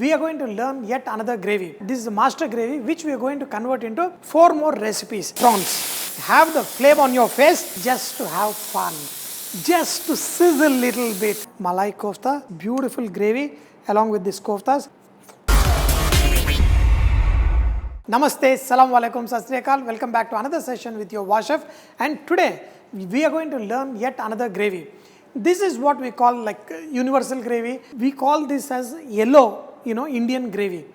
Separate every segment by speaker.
Speaker 1: we are going to learn yet another gravy. This is a master gravy which we are going to convert into 4 more recipes. Prawns. Have the flame on your face just to have fun. Just to sizzle little bit. Malai kofta, beautiful gravy along with this koftas. Namaste, Salam Alaikum, Sat Sri Akal. Welcome back to another session with your Vahchef. And today we are going to learn yet another gravy. This is what we call like universal gravy. We call this as yellow, Indian gravy.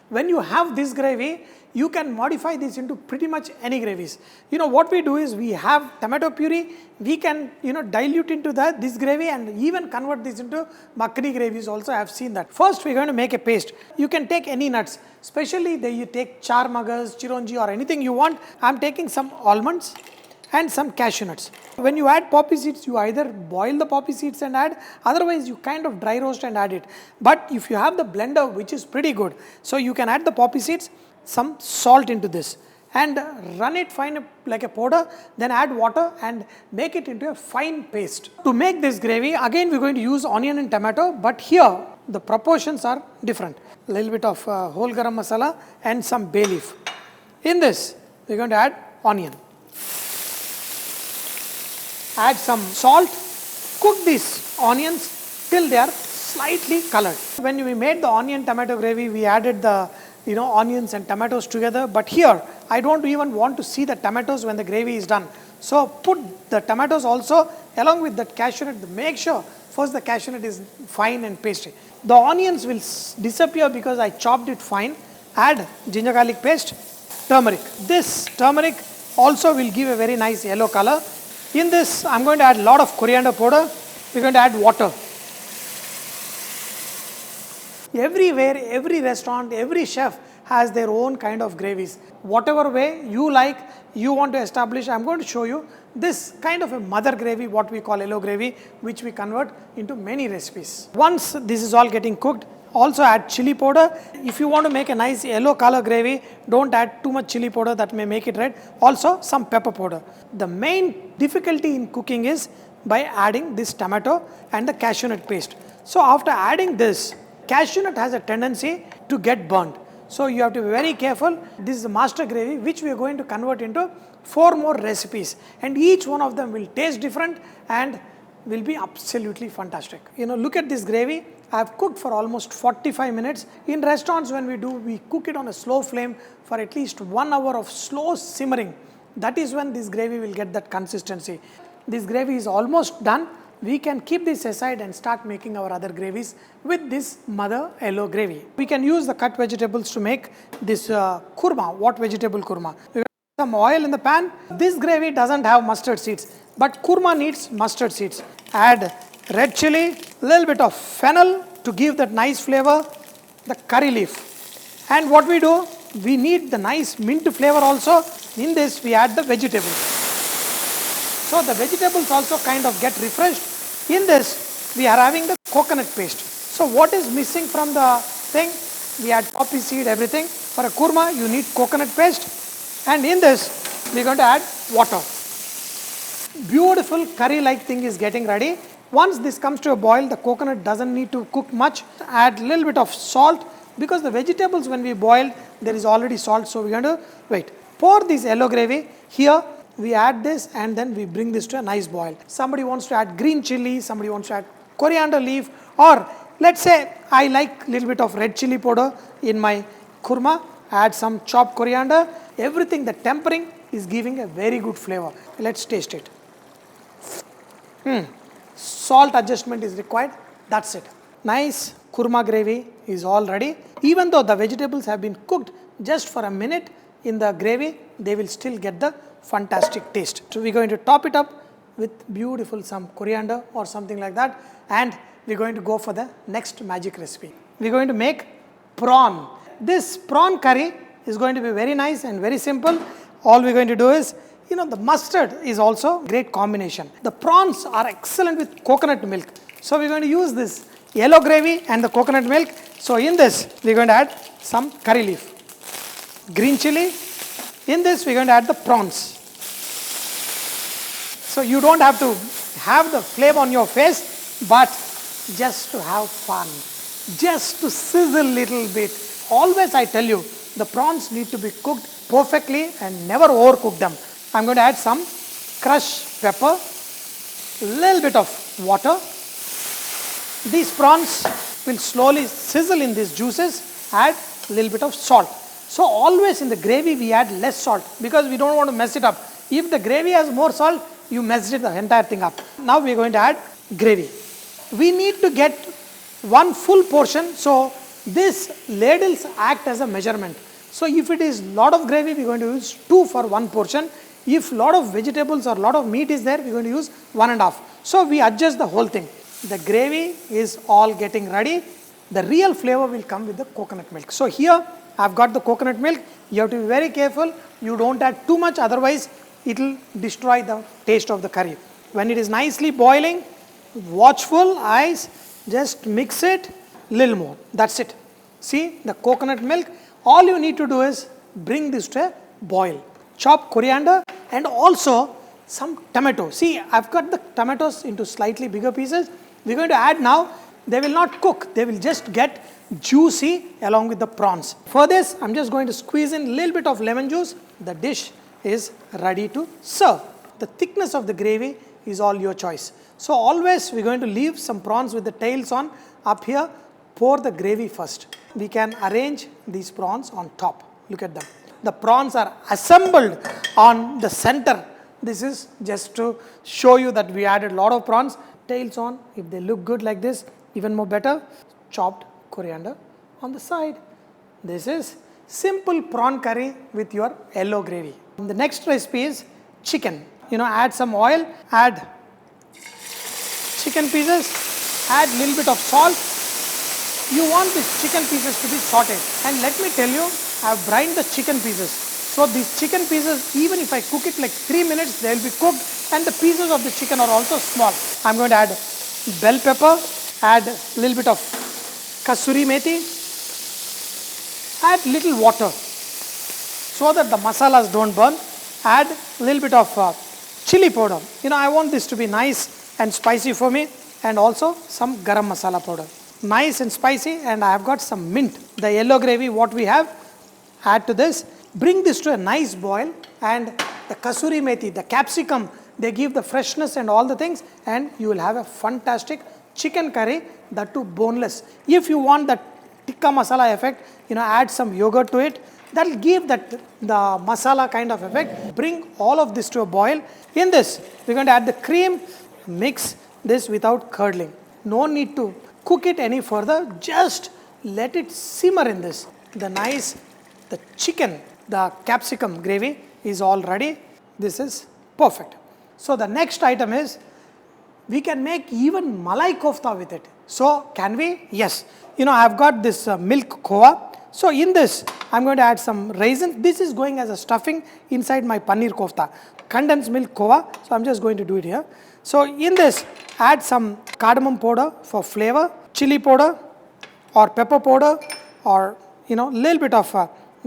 Speaker 1: When you have this gravy, you can modify this into pretty much any gravies. What we do is we have tomato puree, we can dilute into this gravy and even convert this into makhani gravies also. I have seen that. First we are going to make a paste. You can take any nuts, especially you take char magas, chironji or anything you want. I am taking some almonds and some cashew nuts. When you add poppy seeds, you either boil the poppy seeds and add, otherwise you kind of dry roast and add it. But if you have the blender, which is pretty good, so you can add the poppy seeds, some salt into this and run it fine like a powder, then add water and make it into a fine paste. To make this gravy, again we're going to use onion and tomato, but here the proportions are different. A little bit of whole garam masala and some bay leaf. In this, we're going to add onion. Add some salt, cook these onions till they are slightly colored. When we made the onion tomato gravy, we added the onions and tomatoes together, but here I don't even want to see the tomatoes when the gravy is done. So put the tomatoes also along with that cashew nut. Make sure first the cashew nut is fine and pasty. The onions will disappear because I chopped it fine. Add ginger garlic paste, turmeric. This turmeric also will give a very nice yellow color. In this, I'm going to add a lot of coriander powder. We're going to add water. Everywhere, every restaurant, every chef has their own kind of gravies. Whatever way you like, you want to establish, I'm going to show you this kind of a mother gravy, what we call yellow gravy, which we convert into many recipes. Once this is all getting cooked, also add chili powder. If you want to make a nice yellow color gravy, don't add too much chili powder, that may make it red. Also some pepper powder. The main difficulty in cooking is by adding this tomato and the cashew nut paste. So after adding this, cashew nut has a tendency to get burnt. So you have to be very careful. This is a master gravy which we are going to convert into 4 more recipes. And each one of them will taste different and will be absolutely fantastic. Look at this gravy. I have cooked for almost 45 minutes. In restaurants when we cook it on a slow flame for at least 1 hour of slow simmering. That is when this gravy will get that consistency. This gravy is almost done. We can keep this aside and start making our other gravies with this mother yellow gravy. We can use the cut vegetables to make this korma. What vegetable korma? We have some oil in the pan. This gravy doesn't have mustard seeds, but korma needs mustard seeds. Add red chili, little bit of fennel to give that nice flavor, the curry leaf. And what we do, we need the nice mint flavor also. In this, we add the vegetables. So the vegetables also kind of get refreshed. In this, we are having the coconut paste. So what is missing from the thing? We add poppy seed, everything. For a korma, you need coconut paste. And in this, we are going to add water. Beautiful curry-like thing is getting ready. Once this comes to a boil, the coconut doesn't need to cook much. Add a little bit of salt because the vegetables when we boil, there is already salt. So we're going to wait. Pour this yellow gravy here. We add this and then we bring this to a nice boil. Somebody wants to add green chili, somebody wants to add coriander leaf, or let's say I like a little bit of red chili powder in my korma. Add some chopped coriander. Everything, the tempering is giving a very good flavor. Let's taste it. Salt adjustment is required. That's it. Nice korma gravy is all ready. Even though the vegetables have been cooked just for a minute in the gravy, they will still get the fantastic taste. So we're going to top it up with beautiful some coriander or something like that, and we're going to go for the next magic recipe. We're going to make prawn. This prawn curry is going to be very nice and very simple. All we're going to do is, the mustard is also a great combination. The prawns are excellent with coconut milk. So we're going to use this yellow gravy and the coconut milk. So in this, we're going to add some curry leaf, green chili. In this, we're going to add the prawns. So you don't have to have the flame on your face, but just to have fun. just to sizzle little bit. Always I tell you, the prawns need to be cooked perfectly and never overcook them. I'm going to add some crushed pepper, little bit of water. These prawns will slowly sizzle in these juices. Add a little bit of salt. So always in the gravy we add less salt because we don't want to mess it up. If the gravy has more salt, you messed it the entire thing up. Now we are going to add gravy. We need to get one full portion, so these ladles act as a measurement. So if it is lot of gravy, we are going to use 2 for one portion. If lot of vegetables or lot of meat is there, we are going to use 1.5. So we adjust the whole thing. The gravy is all getting ready. The real flavor will come with the coconut milk. So here I have got the coconut milk. You have to be very careful. You don't add too much, otherwise it will destroy the taste of the curry. When it is nicely boiling, watchful eyes, just mix it little more. That's it. See the coconut milk. All you need to do is bring this to a boil. Chop coriander and also some tomato. See, I've cut the tomatoes into slightly bigger pieces. We're going to add now. They will not cook. They will just get juicy along with the prawns. For this, I'm just going to squeeze in a little bit of lemon juice. The dish is ready to serve. The thickness of the gravy is all your choice. So always we're going to leave some prawns with the tails on up here. Pour the gravy first. We can arrange these prawns on top. Look at them. The prawns are assembled on the center. This is just to show you that we added a lot of prawns. Tails on. If they look good like this, even more better. Chopped coriander on the side. This is simple prawn curry with your yellow gravy. The next recipe is chicken. Add some oil, add chicken pieces, add little bit of salt. You want these chicken pieces to be sauteed. And let me tell you, I have brined the chicken pieces. So these chicken pieces, even if I cook it like 3 minutes, they will be cooked and the pieces of the chicken are also small. I'm going to add bell pepper, add a little bit of kasuri methi, add little water so that the masalas don't burn. Add a little bit of chili powder. I want this to be nice and spicy for me, and also some garam masala powder. Nice and spicy, and I have got some mint. The yellow gravy what we have, add to this. Bring this to a nice boil, and the kasuri methi, the capsicum, they give the freshness and all the things, and you will have a fantastic chicken curry, that too boneless. If you want that tikka masala effect, add some yogurt to it. That will give the masala kind of effect. Bring all of this to a boil. In this, we're going to add the cream. Mix this without curdling. No need to cook it any further. Just let it simmer in this. The chicken, the capsicum gravy is all ready. This is perfect. So the next item is, we can make even malai kofta with it. So can we? Yes. I've got this milk kova. So in this, I'm going to add some raisins. This is going as a stuffing inside my paneer kofta. Condensed milk kova. So I'm just going to do it here. So in this, add some cardamom powder for flavor, chili powder or pepper powder, or little bit of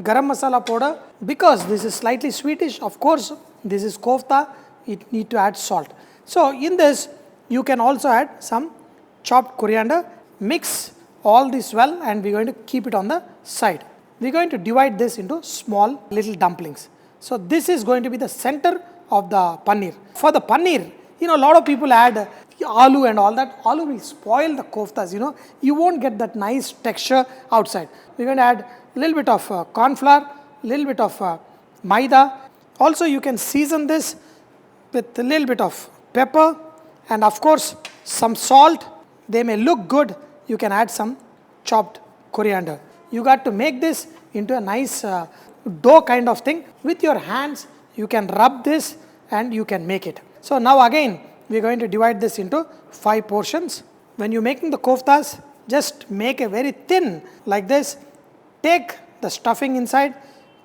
Speaker 1: garam masala powder. Because this is slightly sweetish, of course, this is kofta, it need to add salt. So in this, you can also add some chopped coriander. Mix all this well, and we're going to keep it on the side. We're going to divide this into small little dumplings. So this is going to be the center of the paneer. For the paneer, a lot of people add aloo and all that. Aloo will spoil the koftas, You won't get that nice texture outside. We're going to add a little bit of corn flour, a little bit of maida. Also, you can season this with a little bit of pepper and of course some salt. They may look good. You can add some chopped coriander. You got to make this into a nice dough kind of thing. With your hands, you can rub this and you can make it. So now again, we're going to divide this into 5 portions. When you're making the koftas, just make a very thin like this. Take the stuffing inside,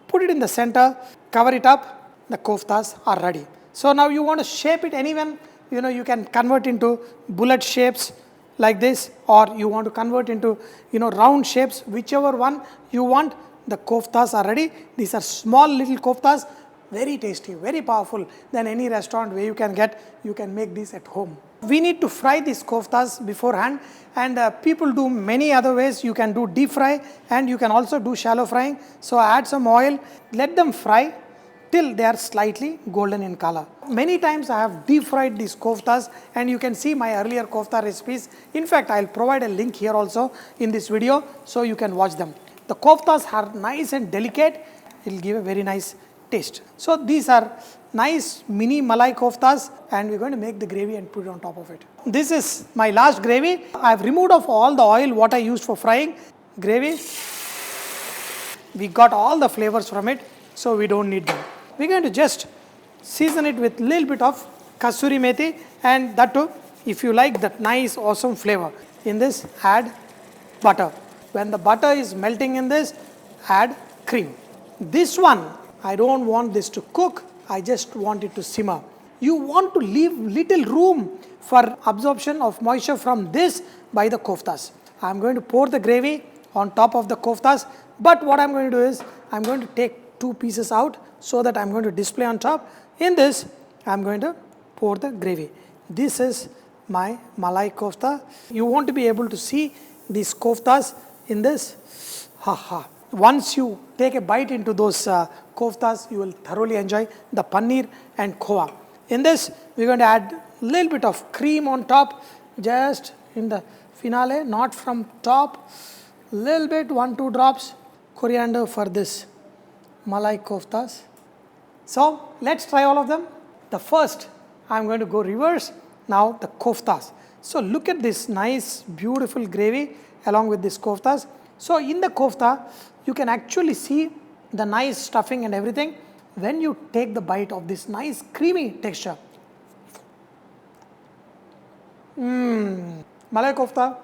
Speaker 1: put it in the center, cover it up. The koftas are ready. So now you want to shape it anyone. You can convert into bullet shapes like this, or you want to convert into round shapes, whichever one you want. The koftas are ready. These are small little koftas, very tasty, very powerful than any restaurant where you can get. You can make these at home. We need to fry these koftas beforehand, and people do many other ways. You can do deep fry and you can also do shallow frying. So add some oil, let them fry till they are slightly golden in color. Many times I have deep fried these koftas, and you can see my earlier kofta recipes. In fact, I'll provide a link here also in this video so you can watch them. The koftas are nice and delicate. It will give a very nice taste. So these are nice mini malai koftas, and we're going to make the gravy and put it on top of it. This is my last gravy. I've removed off all the oil what I used for frying. Gravy, we got all the flavors from it, so we don't need them. We're going to just season it with a little bit of kasuri methi, and that too, if you like that nice awesome flavor. In this, add butter. When the butter is melting in this, add cream. This one, I don't want this to cook, I just want it to simmer. You want to leave little room for absorption of moisture from this by the koftas. I'm going to pour the gravy on top of the koftas, but what I'm going to do is, I'm going to take two pieces out so that I'm going to display on top. In this, I'm going to pour the gravy. This is my malai kofta. You want to be able to see these koftas in this. Once you take a bite into those koftas, you will thoroughly enjoy the paneer and khova. In this, we're going to add a little bit of cream on top, just in the finale, not from top. Little bit, 1-2 drops coriander for this malai koftas. So let's try all of them. The first, I'm going to go reverse. Now the koftas. So look at this nice, beautiful gravy along with these koftas. So in the kofta, you can actually see the nice stuffing and everything when you take the bite of this nice creamy texture. Malai kofta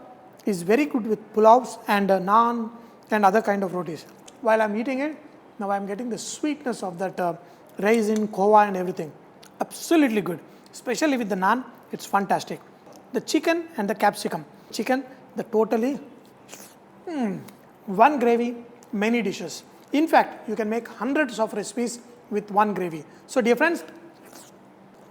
Speaker 1: is very good with pulavs and naan and other kind of rotis. While I'm eating it, now I'm getting the sweetness of that raisin, khova and everything. Absolutely good. Especially with the naan, it's fantastic. The chicken and the capsicum. Chicken, the totally one gravy, many dishes. In fact, you can make hundreds of recipes with one gravy. So dear friends,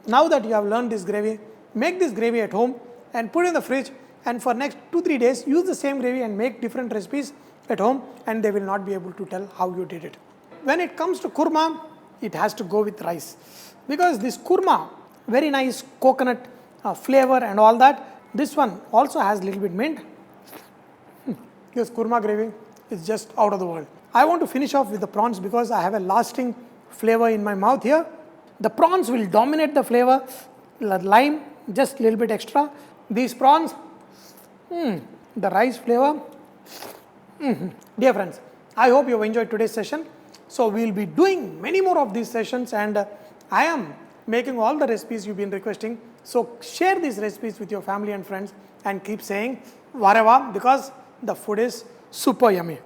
Speaker 1: now that you have learned this gravy, make this gravy at home and put it in the fridge, and for next 2-3 days use the same gravy and make different recipes at home, and they will not be able to tell how you did it. When it comes to kurma, it has to go with rice, because this kurma, very nice coconut flavor and all that. This one also has little bit mint. This kurma gravy is just out of the world. I want to finish off with the prawns because I have a lasting flavor in my mouth here. The prawns will dominate the flavor. Lime, just a little bit extra. These prawns, the rice flavor. Dear friends, I hope you have enjoyed today's session. So we will be doing many more of these sessions, and I am making all the recipes you've been requesting. So share these recipes with your family and friends and keep saying Vareva, because the food is super yummy.